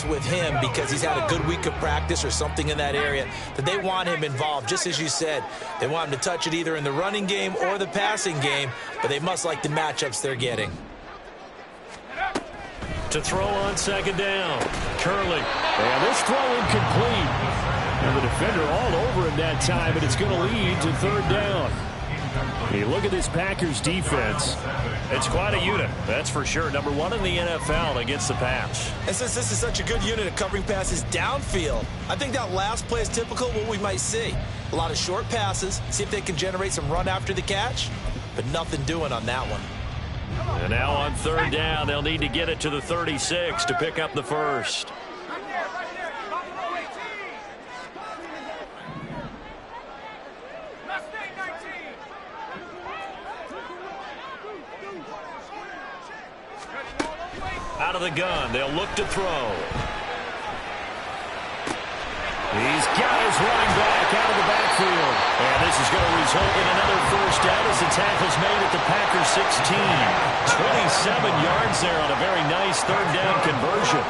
with him because he's had a good week of practice or something in that area that they want him involved. Just as you said, they want him to touch it either in the running game or the passing game, but they must like the matchups they're getting. To throw on second down. Curley. And this throw incomplete. And the defender all over him that time, and it's going to lead to third down. Hey, look at this Packers defense. It's quite a unit, that's for sure. Number one in the NFL against the pass. And since this is such a good unit of covering passes downfield, I think that last play is typical of what we might see. A lot of short passes, see if they can generate some run after the catch, but nothing doing on that one. And now on third down, they'll need to get it to the 36 to pick up the first. Out of the gun, they'll look to throw. He's got his running back out of the backfield. And this is going to result in another first down as the tackle's made at the Packers 16. 27 yards there on a very nice third down conversion.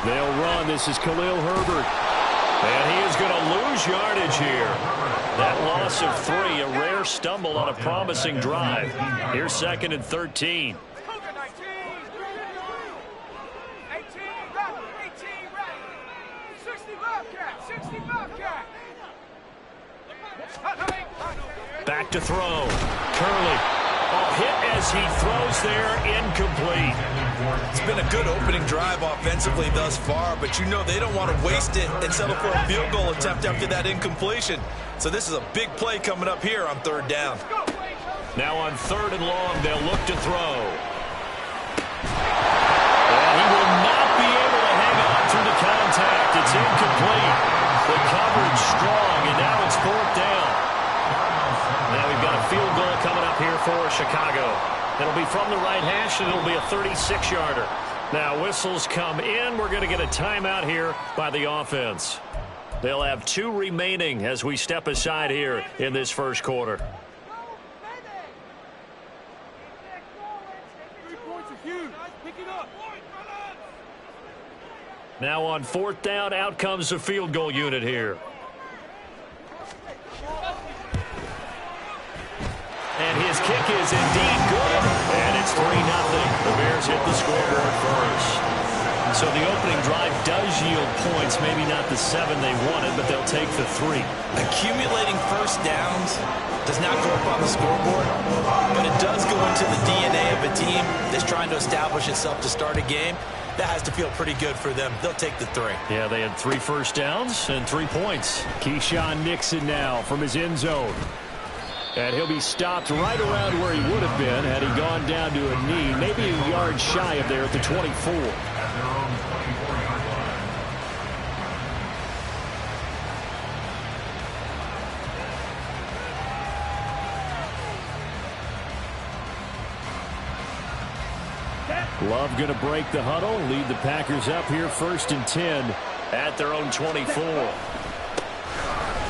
They'll run. This is Khalil Herbert. And he is going to lose yardage here. That loss of 3, a rare stumble on a promising drive. Here's second and 13. Back to throw. Curley. Oh, hit as he throws there, incomplete. It's been a good opening drive offensively thus far, but you know they don't want to waste it and settle for a field goal attempt after that incompletion. So this is a big play coming up here on third down. Now on third and long, they'll look to throw. And he will not be able to hang on through the contact. It's incomplete. The coverage strong, and now it's fourth down. Now we've got a field goal coming up here for Chicago. It'll be from the right hash, and it'll be a 36-yarder. Now whistles come in. We're going to get a timeout here by the offense. They'll have 2 remaining as we step aside here in this first quarter. 3 points are huge. Pick it up. Now on fourth down, out comes the field goal unit here. And his kick is indeed good. And it's 3-0. The Bears hit the scoreboard first. So the opening drive does yield points. Maybe not the 7 they wanted, but they'll take the 3. Accumulating first downs does not go up on the scoreboard, but it does go into the DNA of a team that's trying to establish itself to start a game. That has to feel pretty good for them. They'll take the 3. Yeah, they had 3 first downs and 3 points. Keyshawn Nixon now from his end zone. And he'll be stopped right around where he would have been had he gone down to a knee, maybe a yard shy of there at the 24. Love going to break the huddle, lead the Packers up here first and 10 at their own 24.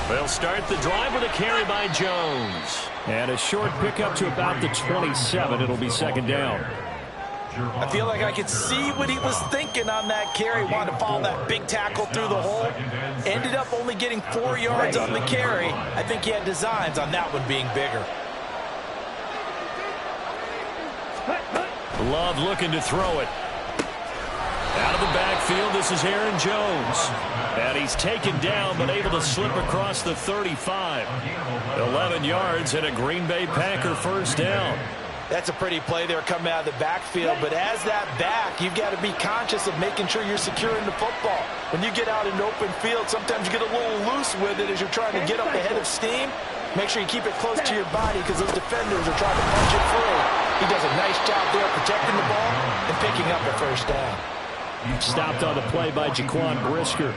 They'll start the drive with a carry by Jones. And a short pickup to about the 27. It'll be second down. I feel like I could see what he was thinking on that carry. Wanted to follow that big tackle through the hole. Ended up only getting 4 yards on the carry. I think he had designs on that one being bigger. Love looking to throw it. Out of the backfield, this is Aaron Jones. And he's taken down, but able to slip across the 35. 11 yards and a Green Bay Packer first down. That's a pretty play there coming out of the backfield, but as that back, you've got to be conscious of making sure you're securing the football. When you get out in open field, sometimes you get a little loose with it as you're trying to get up ahead of steam. Make sure you keep it close to your body because those defenders are trying to punch it through. He does a nice job there protecting the ball and picking up a first down. Stopped on the play by Jaquan Brisker.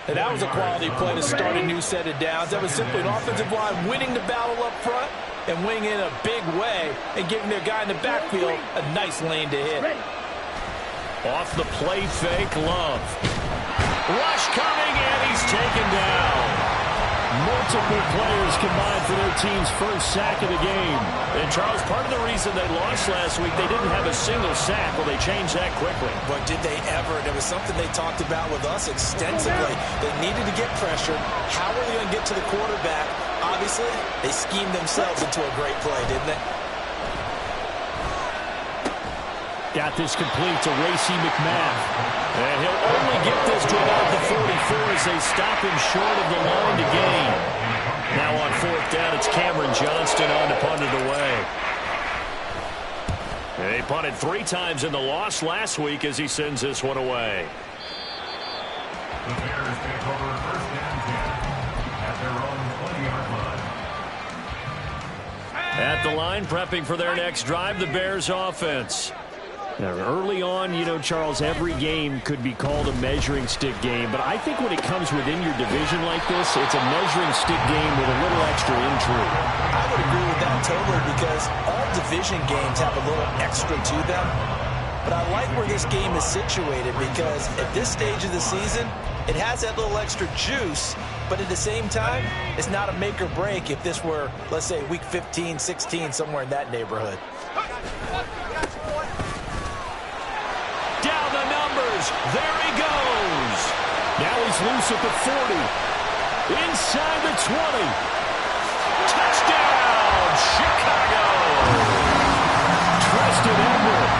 And that was a quality play to start a new set of downs. That was simply an offensive line winning the battle up front and winning in a big way and giving their guy in the backfield a nice lane to hit. Off the play fake, Love. Rush coming, and he's taken down. Multiple players combined for their team's first sack of the game. And, Charles, part of the reason they lost last week, they didn't have a single sack. Well, they changed that quickly. But did they ever? It was something they talked about with us extensively. They needed to get pressure. How were they going to get to the quarterback? Obviously, they schemed themselves into a great play, didn't they? Got this complete to Racey McMath. And he'll only get this to about the 44 as they stop him short of the line to gain. Now on fourth down, it's Cameron Johnston on to punt it away. They punted 3 times in the loss last week as he sends this one away. The Bears take over first and 10 at their own 20-yard line. At the line, prepping for their next drive, the Bears offense. Now, early on, you know, Charles, every game could be called a measuring stick game. But I think when it comes within your division like this, it's a measuring stick game with a little extra intrigue. I would agree with that totally because all division games have a little extra to them. But I like where this game is situated because at this stage of the season, it has that little extra juice. But at the same time, it's not a make or break if this were, let's say, week 15, 16, somewhere in that neighborhood. Down the numbers. There he goes. Now he's loose at the 40. Inside the 20. Touchdown, Chicago. Tristan Edward,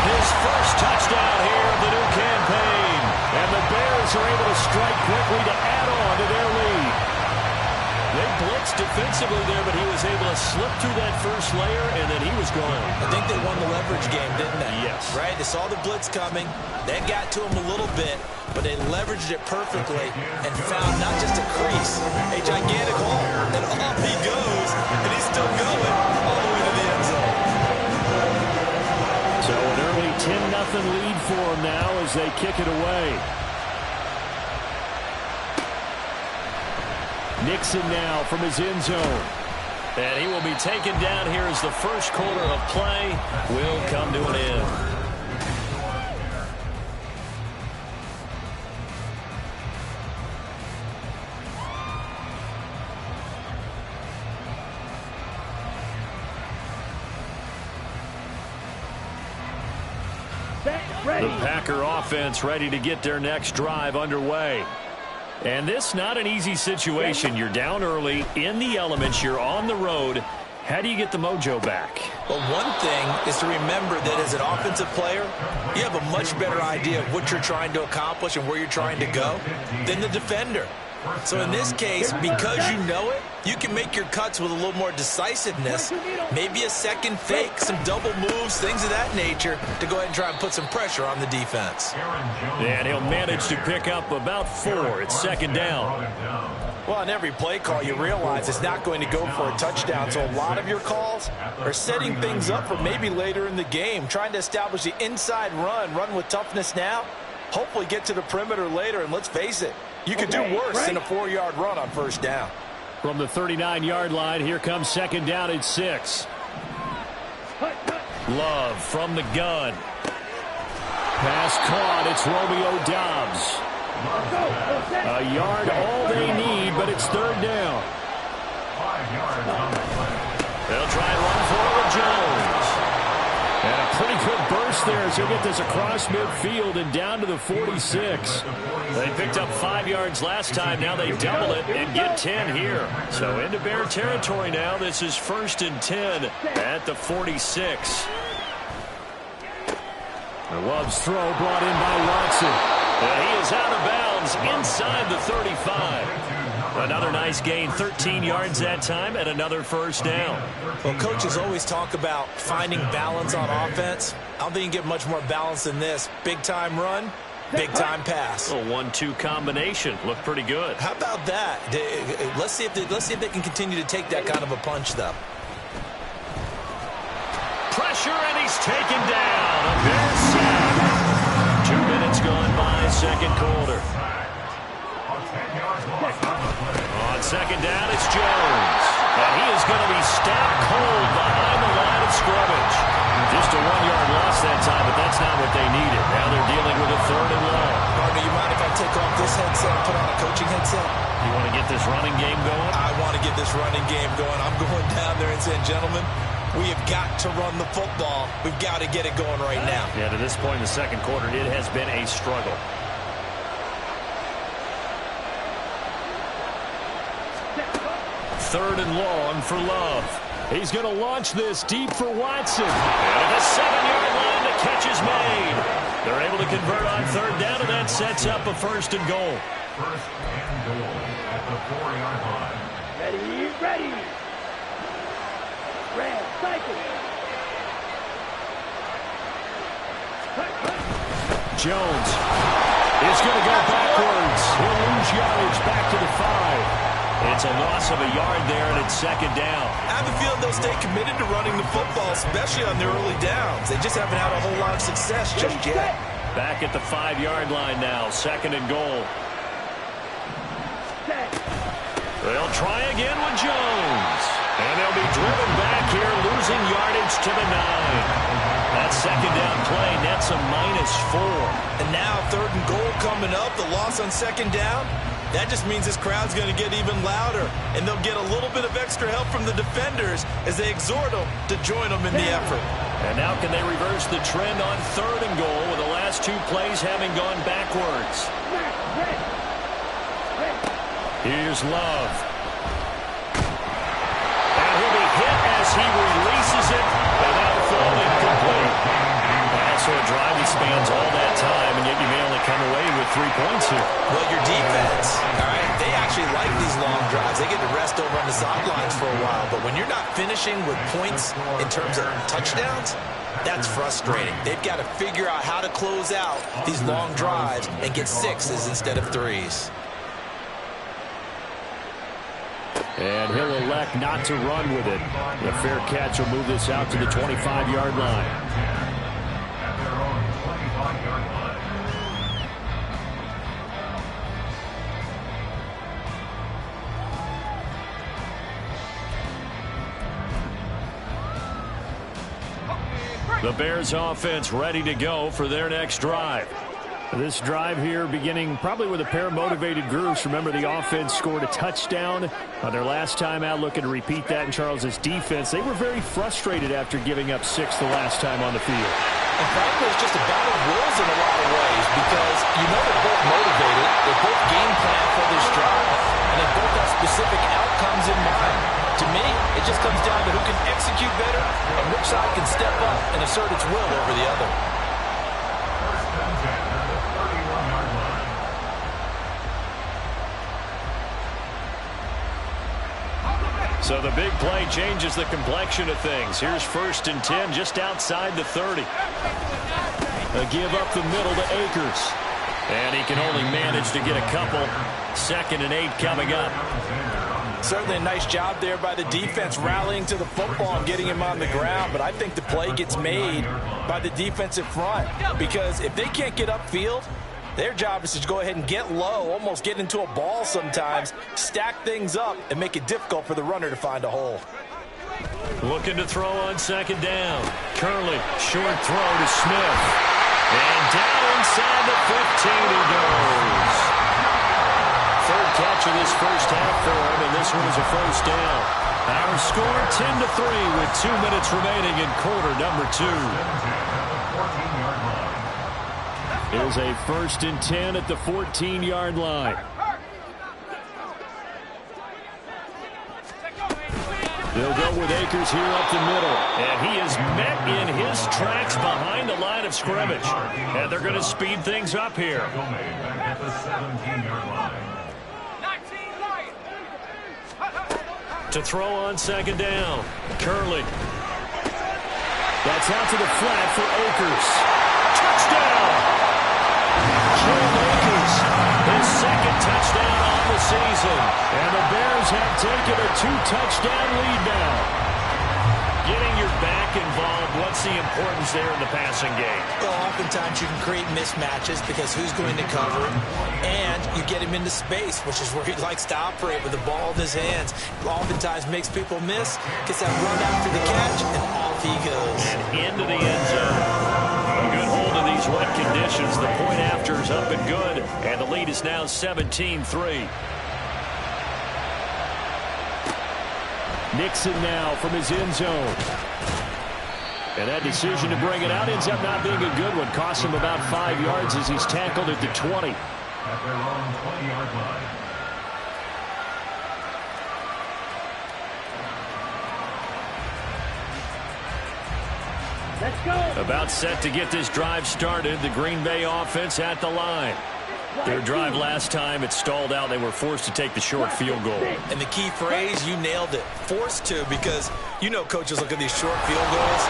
his first touchdown here of the new campaign. And the Bears are able to strike quickly to add on to their lead. They blitzed defensively there, but he was able to slip through that first layer, and then he was gone. I think they won the leverage game, didn't they? Yes. Right? They saw the blitz coming. That got to him a little bit, but they leveraged it perfectly and found not just a crease, a gigantic hole. And off he goes, and he's still going all the way to the end zone. So an early 10-0 lead for him now as they kick it away. Nixon now from his end zone. And he will be taken down here as the first quarter of play will come to an end. The Packer offense ready to get their next drive underway. And this not an easy situation. You're down early, in the elements, you're on the road. How do you get the mojo back? Well, one thing is to remember that as an offensive player, you have a much better idea of what you're trying to accomplish and where you're trying to go than the defender. So in this case, because you know it, you can make your cuts with a little more decisiveness, maybe a second fake, some double moves, things of that nature, to go ahead and try and put some pressure on the defense. And he'll manage to pick up about 4. It's second down. Well, on every play call, you realize it's not going to go for a touchdown, so a lot of your calls are setting things up for maybe later in the game, trying to establish the inside run with toughness now, hopefully get to the perimeter later, and let's face it, you could do worse than a 4-yard run on first down. From the 39-yard line, here comes second down at 6. Love from the gun. Pass caught. It's Romeo Doubs. A yard all they need, but it's third down. 5 yards on the play. They'll try and run for it with Jones. And a pretty good burst there as he'll get this across midfield and down to the 46. They picked up 5 yards last time. Now they double it and get 10 here. So into Bear territory now. This is 1st and 10 at the 46. The Love's throw brought in by Watson. And he is out of bounds inside the 35. Another nice gain, 13 yards that time, and another first down. Well, coaches always talk about finding balance on offense. I don't think you can get much more balance than this. Big-time run, big-time pass. A 1-2 combination. Looked pretty good. How about that? Let's see if they can continue to take that kind of a punch, though. Pressure, and he's taken down. A Bear sack. 2 minutes gone by, second quarter. On second down, it's Jones. And he is going to be stopped cold behind the line of scrimmage. Just a 1-yard loss that time, but that's not what they needed. Now they're dealing with a 3rd and long. Partner, you mind if I take off this headset and put on a coaching headset? You want to get this running game going? I want to get this running game going. I'm going down there and saying, gentlemen, we have got to run the football. We've got to get it going right now. Yeah, to this point in the second quarter, it has been a struggle. Third and long for Love. He's going to launch this deep for Watson. And at the 7-yard line, the catch is made. They're able to convert on third down, and that sets up a first and goal. First and goal at the 4-yard line. Ready. Red, cycle. Jones is going to go backwards. He'll lose yardage back to the 5. It's a loss of a yard there, and it's second down. I have a feeling they'll stay committed to running the football, especially on their early downs. They just haven't had a whole lot of success just yet. Back at the 5-yard line now, second and goal. They'll try again with Jones. And they'll be driven back here, losing yardage to the 9. That second down play nets a -4. And now third and goal coming up, the loss on second down. That just means this crowd's going to get even louder, and they'll get a little bit of extra help from the defenders as they exhort them to join them in the effort. And now can they reverse the trend on third and goal with the last 2 plays having gone backwards? Here's Love. And he'll be hit as he releases it, and that'll fall incomplete. So a drive that spans all that time, and yet you may only come away with 3 points here. Well, your defense, all right, they actually like these long drives. They get to rest over on the sidelines for a while, but when you're not finishing with points in terms of touchdowns, that's frustrating. They've got to figure out how to close out these long drives and get 6s instead of 3s. And he'll elect not to run with it. The fair catch will move this out to the 25-yard line. The Bears offense ready to go for their next drive. This drive here beginning probably with a pair of motivated groups. Remember, the offense scored a touchdown on their last time out, looking to repeat that in Charles's defense. They were very frustrated after giving up 6 the last time on the field. And frankly, it's just a battle of wills in a lot of ways because you know they're both motivated. They both game plan for this drive, and they both have specific outcomes in mind. To me, it just comes down to who can execute better and which side can step up and assert its will over the other. So the big play changes the complexion of things. Here's 1st and 10 just outside the 30. A give up the middle to Akers. And he can only manage to get a couple. 2nd and 8 coming up. Certainly a nice job there by the defense rallying to the football and getting him on the ground. But I think the play gets made by the defensive front. Because if they can't get upfield, their job is to go ahead and get low, almost get into a ball sometimes, stack things up, and make it difficult for the runner to find a hole. Looking to throw on 2nd down. Curley, short throw to Smith. And down inside the 15 he goes. 3rd catch of this first half for him, and this one is a first down. Our score 10-3 with 2 minutes remaining in quarter number 2. Here's a 1st and 10 at the 14-yard line. They'll go with Akers here up the middle. And he is met in his tracks behind the line of scrimmage. And they're going to speed things up here. At the 17-yard line. To throw on 2nd down. Curley. That's out to the flat for Akers. Touchdown! Cam Akers, his 2nd touchdown on the season. And the Bears have taken a 2-touchdown lead now. Getting your back involved, what's the importance there in the passing game? Well, oftentimes you can create mismatches because who's going to cover him, and you get him into space, which is where he likes to operate with the ball in his hands. Oftentimes makes people miss, gets that run after the catch, and off he goes. And into the end zone. A good hold of these wet conditions. conditions. The point after is up and good, and the lead is now 17-3. Nixon now from his end zone. And that decision to bring it out ends up not being a good one. Costs him about 5 yards as he's tackled at the 20. At their own 20-yard line. Let's go. About set to get this drive started. The Green Bay offense at the line. Their drive last time, it stalled out. They were forced to take the short field goal. And the key phrase, you nailed it, forced to, because you know coaches look at these short field goals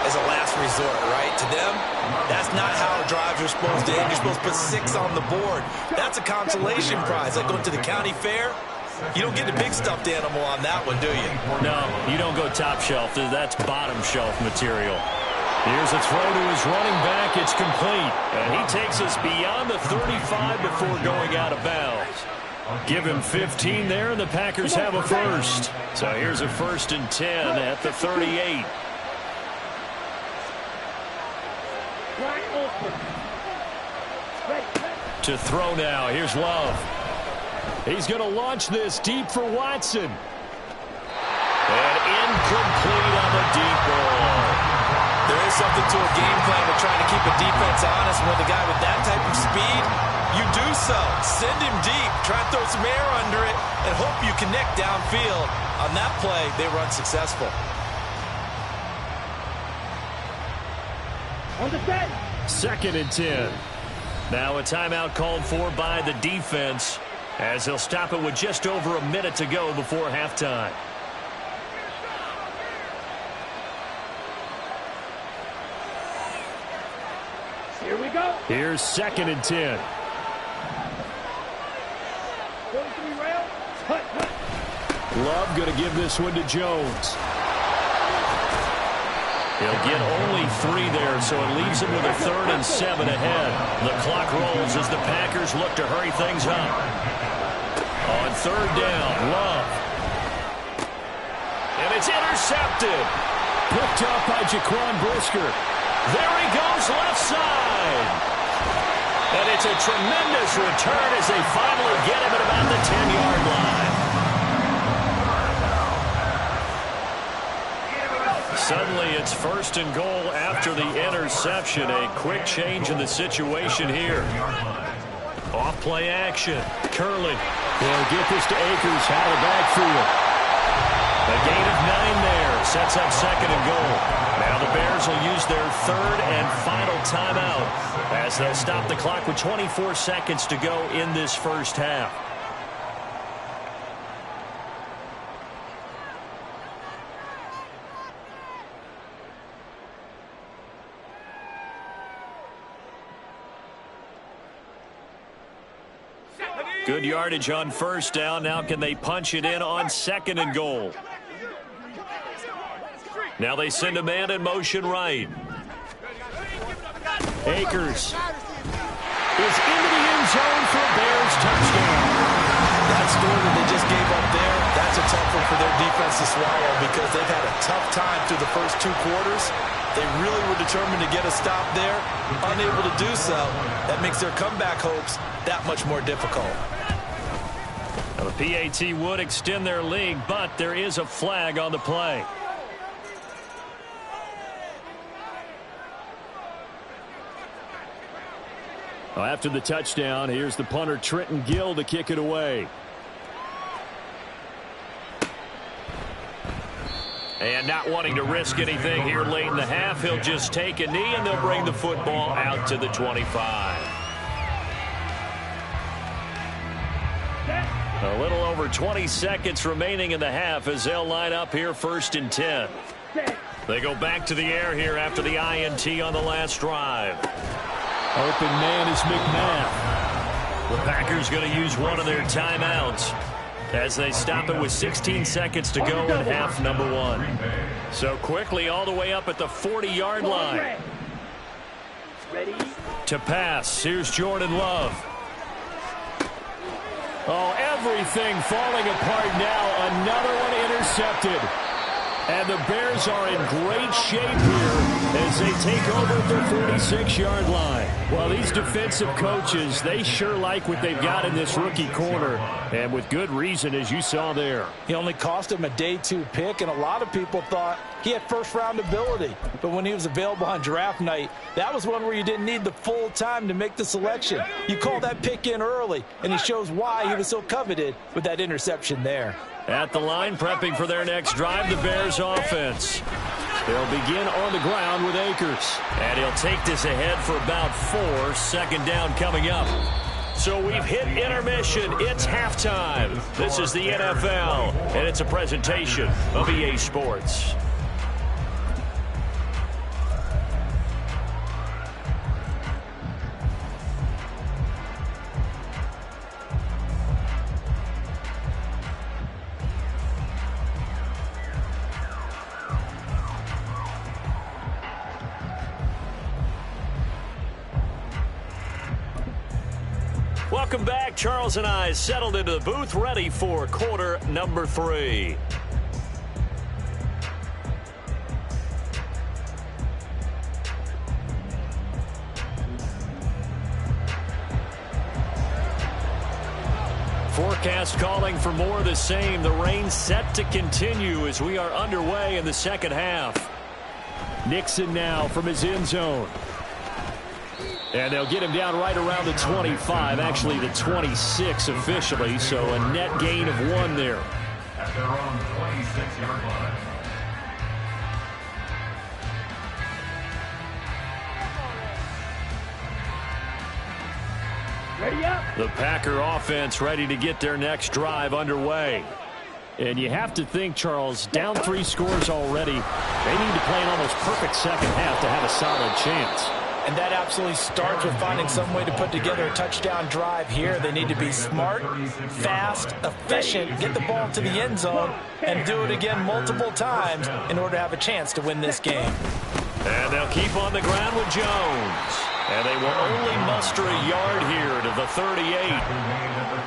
as a last resort, right? To them, that's not how drives are supposed to end. You're supposed to put 6 on the board. That's a consolation prize. Like going to the county fair, you don't get a big stuffed animal on that one, do you? No, you don't go top shelf. That's bottom shelf material. Here's a throw to his running back. It's complete. And he takes us beyond the 35 before going out of bounds. Give him 15 there, and the Packers have a first. So here's a 1st and 10 at the 38. To throw now. Here's Love. He's going to launch this deep for Watson. And incomplete on the deep ball. There is something to a game plan with trying to keep a defense honest. When the guy with that type of speed, you do so. Send him deep. Try to throw some air under it and hope you connect downfield. On that play, they were unsuccessful. On the 10. 2nd and 10. Now a timeout called for by the defense as they'll stop it with just over a minute to go before halftime. Here we go. Here's 2nd and 10. Going to be rail. Hut, hut. Love going to give this one to Jones. He'll get only 3 there, so it leaves him with a 3rd and 7 ahead. The clock rolls as the Packers look to hurry things up. On 3rd down, Love. And it's intercepted. Picked up by Jaquan Brisker. There he goes, left side. And it's a tremendous return as they finally get him at about the 10-yard line. Suddenly it's 1st and goal after the interception. A quick change in the situation here. Off play action. Curley. They'll get this to Akers out of the backfield. A gain of 9 there. Sets up 2nd and goal. Now the Bears will use their 3rd and final timeout as they'll stop the clock with 24 seconds to go in this first half. Good yardage on 1st down. Now can they punch it in on 2nd and goal? Now they send a man in motion right. Akers is into the end zone for a Bears touchdown. That score that they just gave up there, that's a tough one for their defense to swallow because they've had a tough time through the first 2 quarters. They really were determined to get a stop there. Unable to do so, that makes their comeback hopes that much more difficult. Now the PAT would extend their lead, but there is a flag on the play. Well, after the touchdown, here's the punter Trenton Gill to kick it away. And not wanting to risk anything here late in the half, he'll just take a knee and they'll bring the football out to the 25. A little over 20 seconds remaining in the half as they'll line up here 1st and 10. They go back to the air here after the INT on the last drive. Open man is McNabb. The Packers going to use one of their timeouts as they stop it with 16 seconds to go in half number 1. So quickly all the way up at the 40-yard line. Ready? To pass, here's Jordan Love. Oh, everything falling apart now. Another one intercepted. And the Bears are in great shape here as they take over at their 46-yard line. Well, these defensive coaches, they sure like what they've got in this rookie corner, and with good reason, as you saw there. He only cost him a day 2 pick, and a lot of people thought he had first-round ability. But when he was available on draft night, that was one where you didn't need the full time to make the selection. You call that pick in early, and he shows why he was so coveted with that interception there. At the line, prepping for their next drive, the Bears offense. They'll begin on the ground with Akers. And he'll take this ahead for about 4. Second down coming up. So we've hit intermission. It's halftime. This is the NFL, and it's a presentation of EA Sports. Welcome back. Charles and I settled into the booth, ready for quarter number 3. Forecast calling for more of the same. The rain set to continue as we are underway in the second half. Nixon now from his end zone. And they'll get him down right around the 25, actually the 26 officially, so a net gain of 1 there. At their own 26-yard line. Ready up. The Packer offense ready to get their next drive underway. And you have to think, Charles, down 3 scores already. They need to play an almost perfect second half to have a solid chance. And that absolutely starts with finding some way to put together a touchdown drive here. They need to be smart, fast, efficient, get the ball to the end zone, and do it again multiple times in order to have a chance to win this game. And they'll keep on the ground with Jones. And they will only muster a yard here to the 38.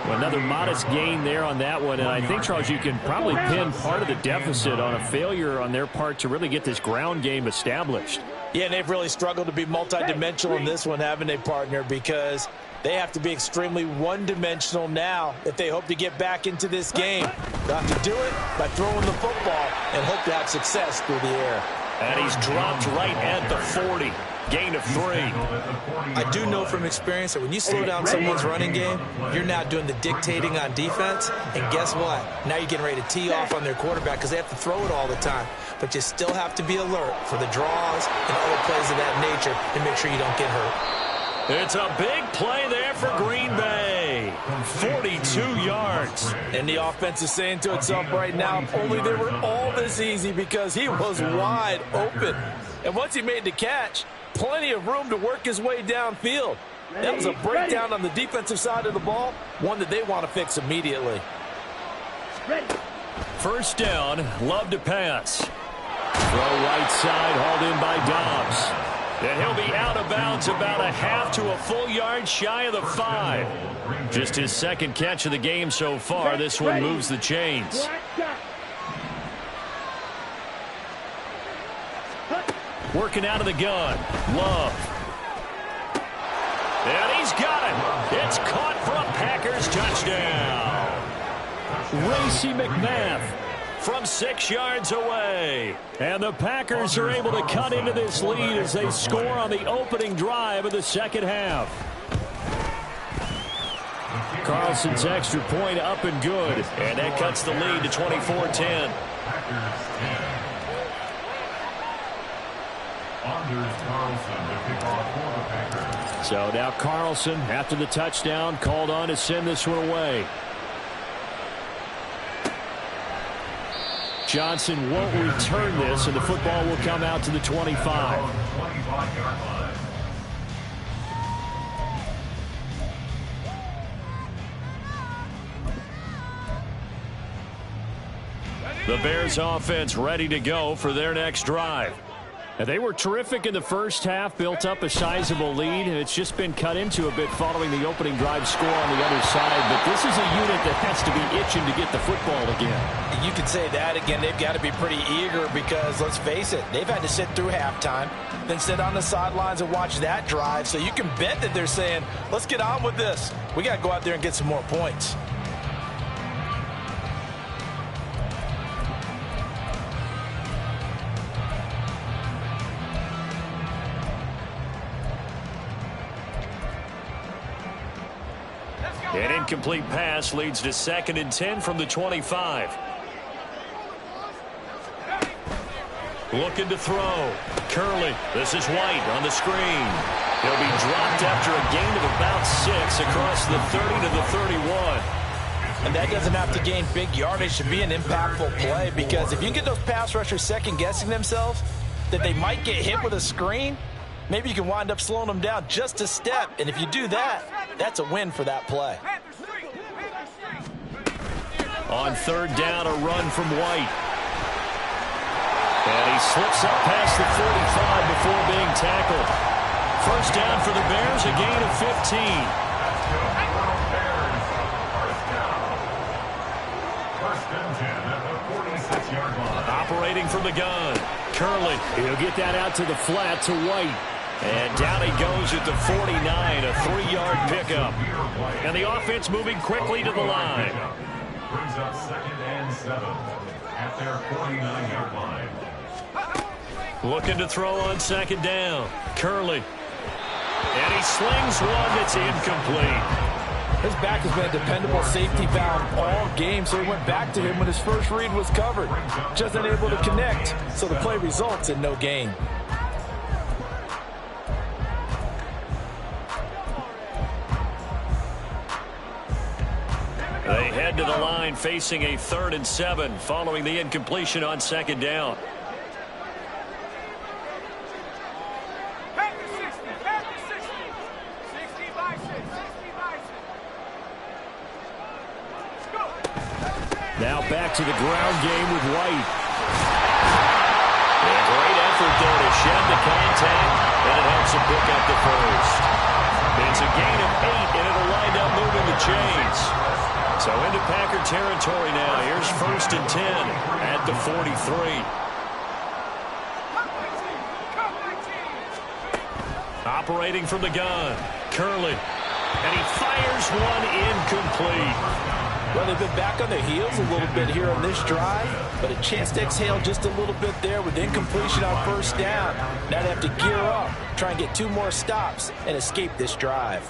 Well, another modest gain there on that one. And I think, Charles, you can probably pin part of the deficit on a failure on their part to really get this ground game established. Yeah, and they've really struggled to be multidimensional in this one, haven't they, partner? Because they have to be extremely one-dimensional now if they hope to get back into this game. They'll have to do it by throwing the football and hope to have success through the air. And he's dropped right at the 40. Gain of 3. I do know from experience that when you slow down someone's running game, you're now doing the dictating on defense. And guess what? Now you're getting ready to tee off on their quarterback because they have to throw it all the time. But you still have to be alert for the draws and other plays of that nature and make sure you don't get hurt. It's a big play there for Green Bay. 42 yards. And the offense is saying to itself right now, if only they were all this easy, because he was wide open. And once he made the catch, plenty of room to work his way downfield. That was a breakdown on the defensive side of the ball, one that they want to fix immediately. First down, Love to pass. Throw right side, hauled in by Dobbs. And he'll be out of bounds about a half to a full yard shy of the 5. Just his second catch of the game so far. This one moves the chains. Working out of the gun. Love. And he's got it. It's caught for a Packers touchdown. Racey McMath from 6 yards away. And the Packers are able to cut into this lead as they score on the opening drive of the second half. Carlson's extra point up and good. And that cuts the lead to 24-10. So now Carlson, after the touchdown, called on to send this one away. Johnson won't return this, and the football will come out to the 25. The Bears offense ready to go for their next drive. They were terrific in the first half, built up a sizable lead, and it's just been cut into a bit following the opening drive score on the other side. But this is a unit that has to be itching to get the football again. You could say that again. They've got to be pretty eager because, let's face it, they've had to sit through halftime, then sit on the sidelines and watch that drive. So you can bet that they're saying, let's get on with this. We got to go out there and get some more points. An incomplete pass leads to 2nd and 10 from the 25. Looking to throw. Curley. This is White on the screen. He'll be dropped after a gain of about 6 across the 30 to the 31. And that doesn't have to gain big yardage to be an impactful play, because if you get those pass rushers second-guessing themselves that they might get hit with a screen, maybe you can wind up slowing them down just a step. And if you do that, that's a win for that play. On 3rd down, a run from White. And he slips up past the 45 before being tackled. 1st down for the Bears, a gain of 15. Operating from the gun. Curley. He'll get that out to the flat to White. And down he goes at the 49, a 3-yard pickup. And the offense moving quickly to the line. Brings up 2nd and 7 at their 49-yard line. Looking to throw on 2nd down. Curley. And he slings one that's incomplete. His back has been a dependable safety valve all game, so he went back to him when his first read was covered. Just unable to connect, so the play results in no gain. They head to the line facing a 3rd and 7 following the incompletion on 2nd down. Now back to the ground game with White. A great effort there to shed the contact, and it helps him pick up the 1st. It's a gain of 8, and it'll wind up moving the chains. So into Packer territory now. Here's 1st and 10 at the 43. Operating from the gun. Curley. And he fires one incomplete. Well, they've been back on their heels a little bit here on this drive, but a chance to exhale just a little bit there with incompletion on 1st down. Now they have to gear up, try and get 2 more stops, and escape this drive.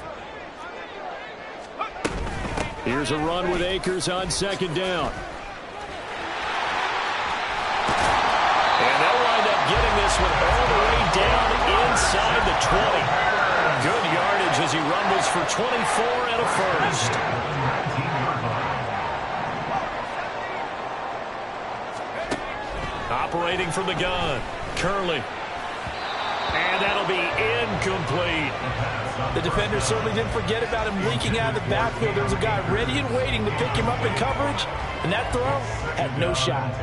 Here's a run with Akers on 2nd down. And they'll wind up getting this one all the way down inside the 20. Good yardage as he rumbles for 24 and a 1st. Operating from the gun. Curley. And that'll be incomplete. The defender certainly didn't forget about him leaking out of the backfield. There was a guy ready and waiting to pick him up in coverage, and that throw had no shot.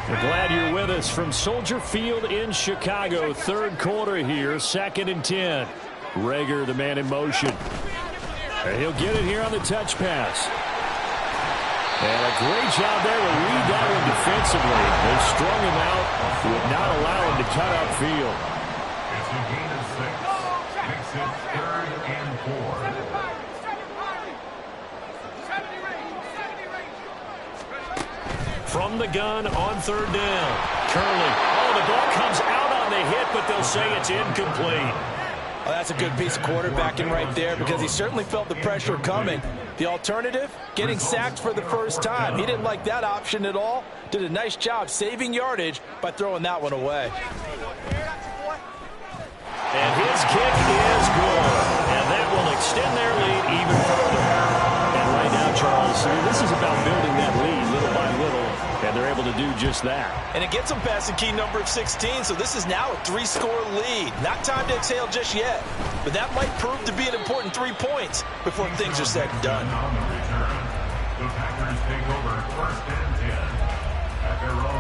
We're glad you're with us from Soldier Field in Chicago. 3rd quarter here, 2nd and 10. Reagor, the man in motion. And he'll get it here on the touch pass. And a great job there to read that one defensively. They strung him out, would not allow him to cut upfield. It's a gain of 6. Makes it 3rd and 4. From the gun on 3rd down. Curley. Oh, the ball comes out on the hit, but they'll say it's incomplete. Well, that's a good piece of quarterbacking right there, because he certainly felt the pressure coming. The alternative, getting sacked for the 1st time. He didn't like that option at all. Did a nice job saving yardage by throwing that one away. And his kick is good. And that will extend their lead even further. And right now, Charles, this is about building that lead little by little. And they're able to do just that. And it gets them past the key number of 16, so this is now a 3-score lead. Not time to exhale just yet, but that might prove to be an important 3 points before things are said and done. On the return, the Packers take over 1st and 10 at their own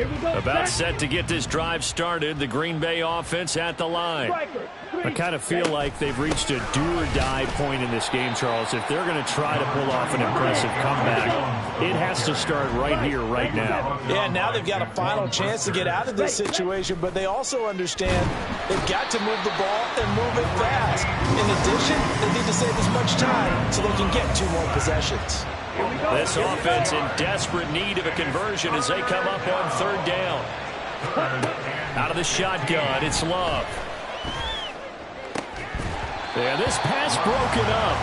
Here we go. About set to get this drive started. The Green Bay offense at the line. I kind of feel like they've reached a do-or-die point in this game, Charles. If they're going to try to pull off an impressive comeback, it has to start right here, right now. Yeah, now they've got a final chance to get out of this situation, but they also understand they've got to move the ball and move it fast. In addition, they need to save as much time so they can get 2 more possessions. This offense in desperate need of a conversion as they come up on 3rd down. Out of the shotgun, it's Love. And this pass broken up.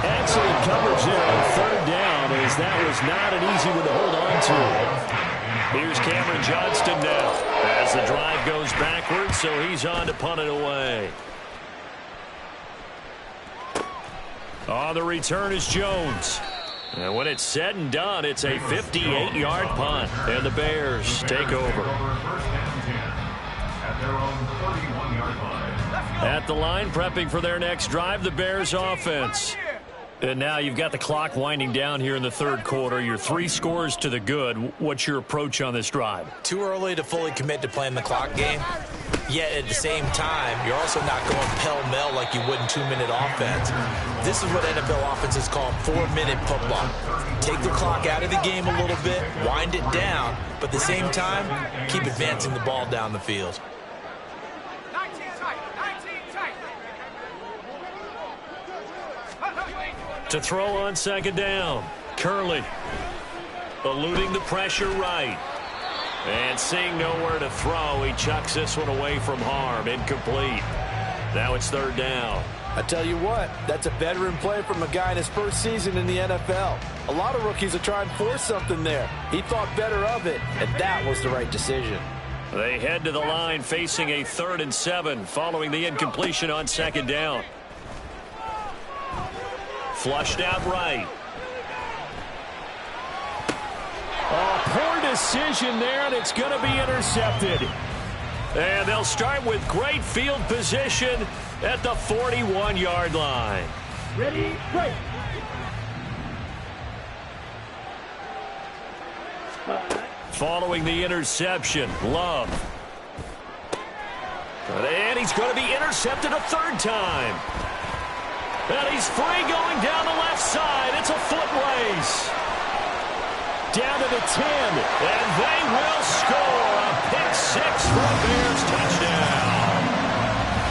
Excellent coverage there on 3rd down, as that was not an easy one to hold on to. Here's Cameron Johnston now as the drive goes backwards, so he's on to punt it away. On the return is Jones. And when it's said and done, it's a 58-yard punt. And the Bears take over. At the line, prepping for their next drive, the Bears offense. And now you've got the clock winding down here in the 3rd quarter. You're 3 scores to the good. What's your approach on this drive? Too early to fully commit to playing the clock game. Yet at the same time, you're also not going pell-mell like you would in 2-minute offense. This is what NFL offenses call 4-minute football. Take the clock out of the game a little bit, wind it down, but at the same time, keep advancing the ball down the field. 19 tight. To throw on 2nd down, Curley eluding the pressure right. And seeing nowhere to throw, he chucks this one away from harm. Incomplete. Now it's 3rd down. I tell you what, that's a veteran play from a guy in his first season in the NFL. A lot of rookies are trying to force something there. He thought better of it, and that was the right decision. They head to the line facing a 3rd and 7 following the incompletion on 2nd down. Flushed out right. Oh, poor decision there, and it's going to be intercepted. And they'll start with great field position at the 41-yard line. Ready, break. Following the interception, Love. And he's going to be intercepted a 3rd time. And he's free going down the left side. It's a foot race. Down to the 10. And they will score a pick-6 for a Bears touchdown.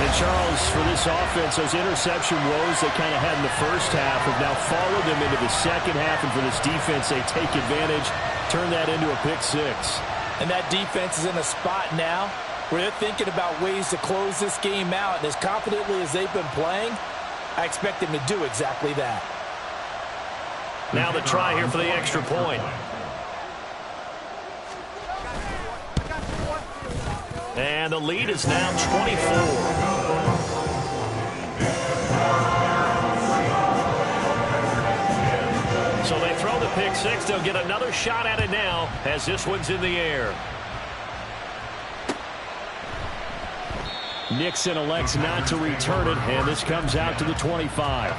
And Charles, for this offense, those interception woes they kind of had in the first half have now followed them into the second half. And for this defense, they take advantage, turn that into a pick-6. And that defense is in a spot now where they're thinking about ways to close this game out. And as confidently as they've been playing, I expect them to do exactly that. Now the try here for the extra point. And the lead is now 24. So they throw the pick-6. They'll get another shot at it now as this one's in the air. Nixon elects not to return it, and this comes out to the 25.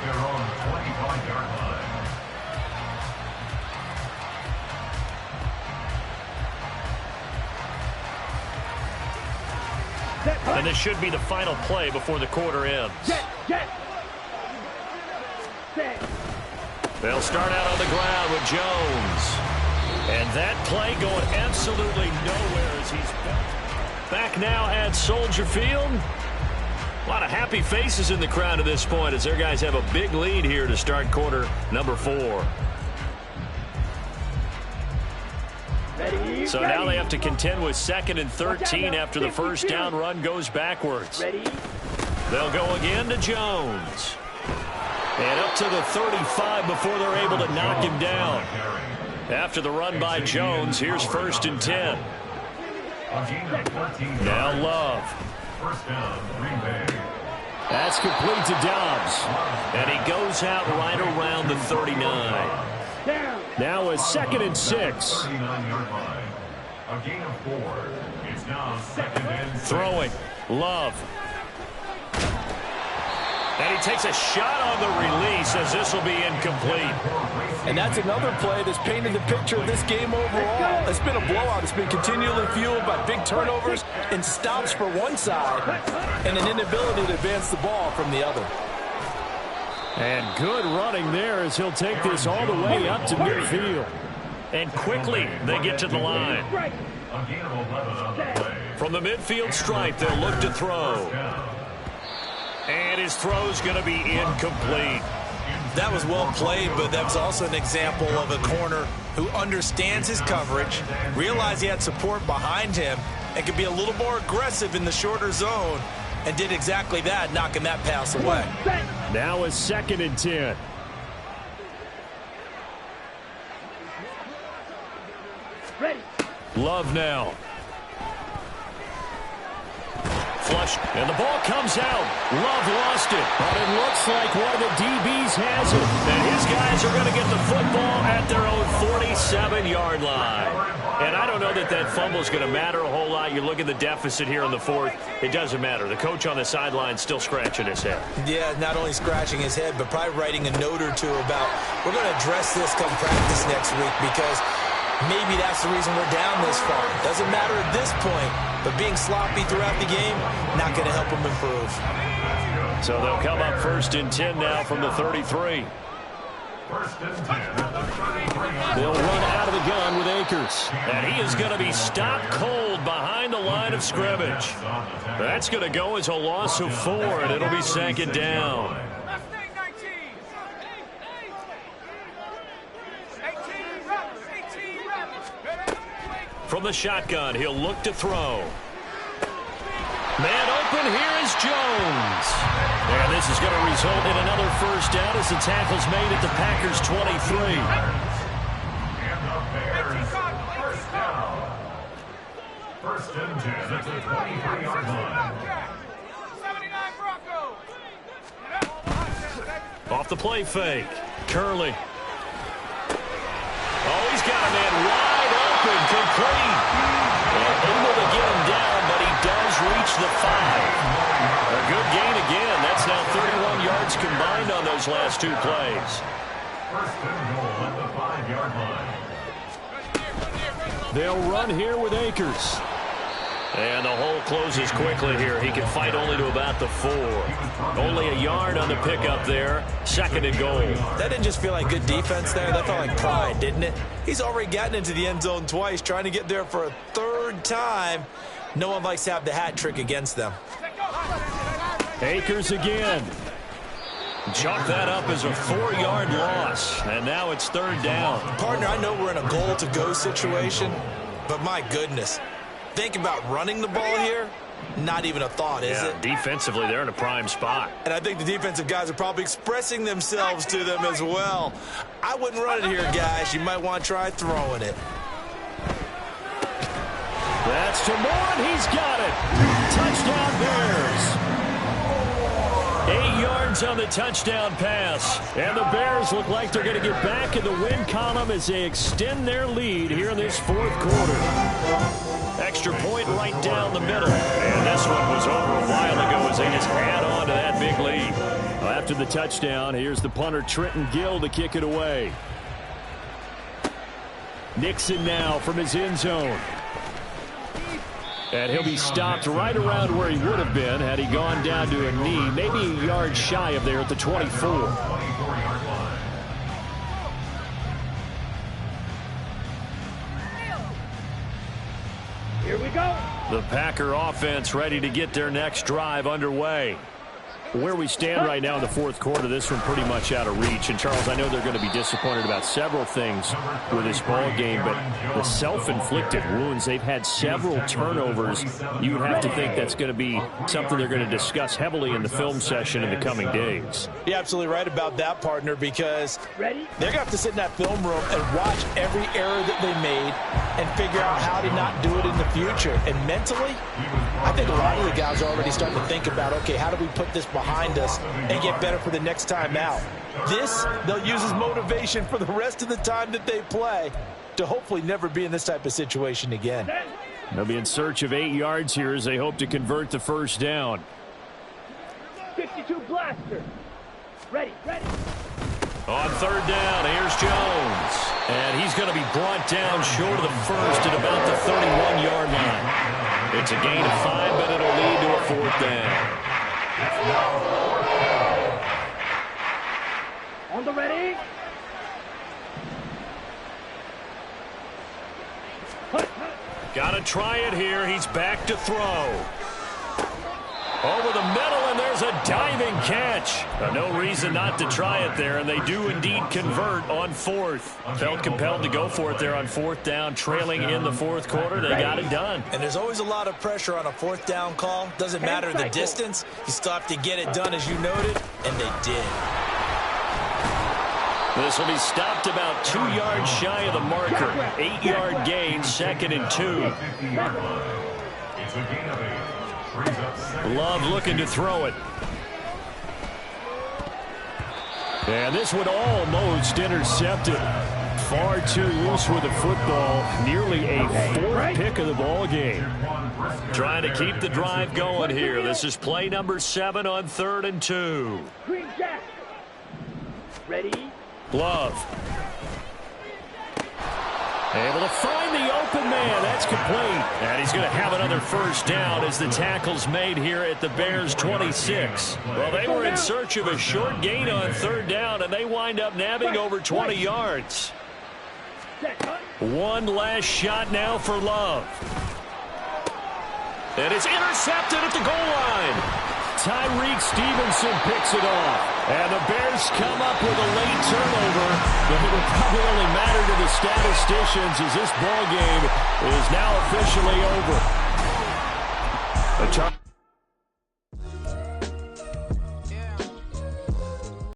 And this should be the final play before the quarter ends. They'll start out on the ground with Jones. And that play going absolutely nowhere as he's back now at Soldier Field. A lot of happy faces in the crowd at this point as their guys have a big lead here to start quarter number 4. So now they have to contend with 2nd and 13 after the first down run goes backwards. They'll go again to Jones. And up to the 35 before they're able to knock him down. After the run by Jones, here's 1st and 10. Now Love. That's complete to Dobbs. And he goes out right around the 39. Now a 2nd and 6. A gain of 4. It's now 2nd and 6. Throwing. Love. And he takes a shot on the release as this will be incomplete. And that's another play that's painted the picture of this game overall. It's been a blowout. It's been continually fueled by big turnovers and stops for one side and an inability to advance the ball from the other. And good running there as he'll take this all the way up to midfield. And quickly they get to the line. From the midfield stripe, they'll look to throw. And his throw's going to be incomplete. That was well played, but that was also an example of a corner who understands his coverage, realized he had support behind him, and could be a little more aggressive in the shorter zone, and did exactly that, knocking that pass away. Now a 2nd and 10. Ready. Love now. Flush, and the ball comes out. Love lost it. But it looks like one of the DBs has it. And his guys are going to get the football at their own 47-yard line. And I don't know that that fumble is going to matter a whole lot. You look at the deficit here in the 4th. It doesn't matter. The coach on the sideline still scratching his head. Yeah, not only scratching his head, but probably writing a note or two about, we're going to address this come practice next week because maybe that's the reason we're down this far. Doesn't matter at this point, but being sloppy throughout the game, not going to help them improve. So they'll come up 1st and 10 now from the 33. They'll run out of the gun with Akers. And he is going to be stopped cold behind the line of scrimmage. That's going to go as a loss of 4, and it'll be 2nd down. From the shotgun, he'll look to throw. Man open, here is Jones. And this is going to result in another 1st down as the tackle's made at the Packers' 23. And the Bears, 1st down. 1st and 10 at the 23-yard line. 79 Broncos. Off the play fake. Curley. Oh, he's got a man wide open, complete. And able to get him down, but he does reach the 5. A good gain again. That's now 31 yards combined on those last 2 plays. 1st and goal at the 5-yard line. They'll run here with Akers. And the hole closes quickly here. He can fight only to about the 4. Only a yard on the pickup there. 2nd and goal. That didn't just feel like good defense there. That felt like pride, didn't it? He's already gotten into the end zone twice, trying to get there for a 3rd time. No one likes to have the hat trick against them. Akers again. Chalk that up as a 4-yard loss. And now it's 3rd down. Partner, I know we're in a goal-to-go situation, but my goodness. Think about running the ball here. Not even a thought, is it? Defensively, they're in a prime spot. And I think the defensive guys are probably expressing themselves to them as well. I wouldn't run it here, guys. You might want to try throwing it. That's to Moore, and he's got it. Touchdown Bears. 8 yards on the touchdown pass. And the Bears look like they're going to get back in the win column as they extend their lead here in this 4th quarter. Extra point right down the middle. And this one was over a while ago as they just add on to that big lead. After the touchdown, here's the punter Trenton Gill to kick it away. Nixon now from his end zone. And he'll be stopped right around where he would have been had he gone down to a knee, maybe a yard shy of there at the 24. Here we go. The Packer offense ready to get their next drive underway. Where we stand right now in the 4th quarter, this one pretty much out of reach. And, Charles, I know they're going to be disappointed about several things with this ball game, but the self-inflicted wounds, they've had several turnovers. You would have to think that's going to be something they're going to discuss heavily in the film session in the coming days. You're absolutely right about that, partner, because Ready? they're going to have to sit in that film room and watch every error that they made and figure out how to not do it in the future. And mentally, I think a lot of the guys are already starting to think about, okay, how do we put this behind us and get better for the next time out? This, they'll use as motivation for the rest of the time that they play to hopefully never be in this type of situation again. They'll be in search of 8 yards here as they hope to convert the 1st down. 52 blaster. Ready, ready. On third down, here's Jones. And he's going to be brought down short of the first at about the 31-yard line. It's a gain of 5, but it'll lead to a fourth down. On the ready. Got to try it here. He's back to throw. Over the middle, and there's a diving catch. No reason not to try it there, and they do indeed convert on fourth. Felt compelled to go for it there on fourth down, trailing in the fourth quarter. They got it done. And there's always a lot of pressure on a fourth down call. Doesn't matter the distance. You still have to get it done, as you noted, and they did. This will be stopped about 2 yards shy of the marker. 8-yard gain, 2nd and 2. It's a gain of 8. Love looking to throw it. And this would almost intercept it. Far too loose with the football. Nearly a fourth pick of the ball game. Trying to keep the drive going here. This is play number 7 on 3rd and 2. Green Jack. Ready. Love. Able to find the open man. That's complete. And he's going to have another first down as the tackle's made here at the Bears' 26. Well, they were in search of a short gain on 3rd down, and they wind up nabbing over 20 yards. One last shot now for Love. And it's intercepted at the goal line. Tyreek Stevenson picks it off. And the Bears come up with a late turnover, but it will probably only matter to the statisticians as this ball game is now officially over.